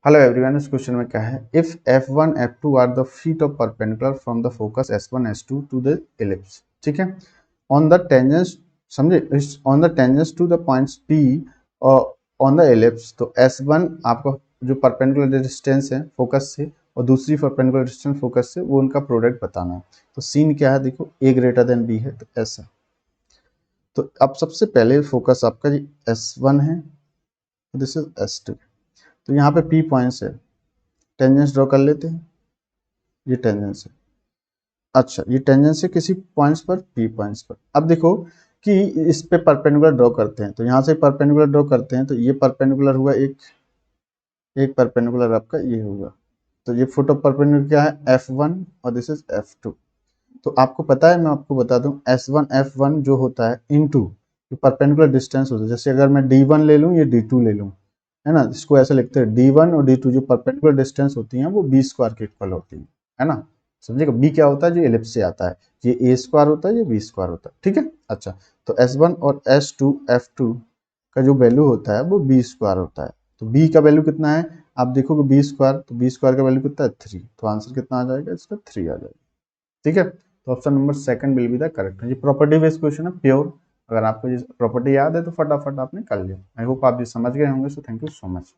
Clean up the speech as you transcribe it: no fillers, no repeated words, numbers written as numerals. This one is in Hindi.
हेलो एवरीवन, इस क्वेश्चन में क्या है, if f1 f2 are the feet of perpendicular from the focus s1 s2 to the ellipse, ठीक है, ऑन द टेंजेंस, समझे, on the tangents to the points p और ऑन द एलिप्स। तो s1 आपका जो परपेंडिकुलर डिस्टेंस है फोकस से और दूसरी परपेंडिकुलर डिस्टेंस फोकस से, वो उनका प्रोडक्ट बताना है। तो सीन क्या है, देखो a ग्रेटर देन b है तो s है। तो अब सबसे पहले फोकस आपका जी s1 है, दिस इज s2। तो यहाँ पे p पॉइंट्स है, टेंजेंस ड्रॉ कर लेते हैं, ये टेंजेंस है। अच्छा, ये टेंजेंस है किसी पॉइंट्स पर, p पॉइंट्स पर। अब देखो कि इस पे परपेंडिकुलर ड्रॉ करते हैं, तो यहाँ से परपेंडिकुलर ड्रॉ करते हैं तो ये परपेंडिकुलर हुआ, एक एक परपेंडिकुलर आपका ये होगा। तो ये फुट ऑफ परपेंडिकुलर क्या है, f1 और दिस इज f2। तो आपको पता है, मैं आपको बता दूं, s1 f1 जो होता है इनटू जो परपेंडिकुलर डिस्टेंस होता है। जैसे अगर मैं d1 ले लूं, ये d2 ले लूं, है ना, इसको ऐसे लिखते हैं d1 और d2 जो परपेंडिकुलर डिस्टेंस होती हैं वो b स्क्वायर के इक्वल होती है ना। समझिएगा, b क्या होता है, जो एलिप्स से आता है, ये a स्क्वायर होता है, ये b स्क्वायर होता है, ठीक है। अच्छा, तो s1 और s2 f2 का जो वैल्यू होता है वो b स्क्वायर होता है। तो b का वैल्यू कितना है, आप देखोगे b स्क्वायर, तो b स्क्वायर का वैल्यू कितना है 3, तो आंसर कितना आ जाएगा इसका, 3 आ जाएगा, ठीक है। तो option number second will be the correct. ये प्रॉपर्टी बेस्ड क्वेश्चन है, प्योर। अगर आपको ये प्रॉपर्टी याद है तो फटाफट आपने कर लिया। आई होप आप ये समझ गए होंगे। So thank you so much.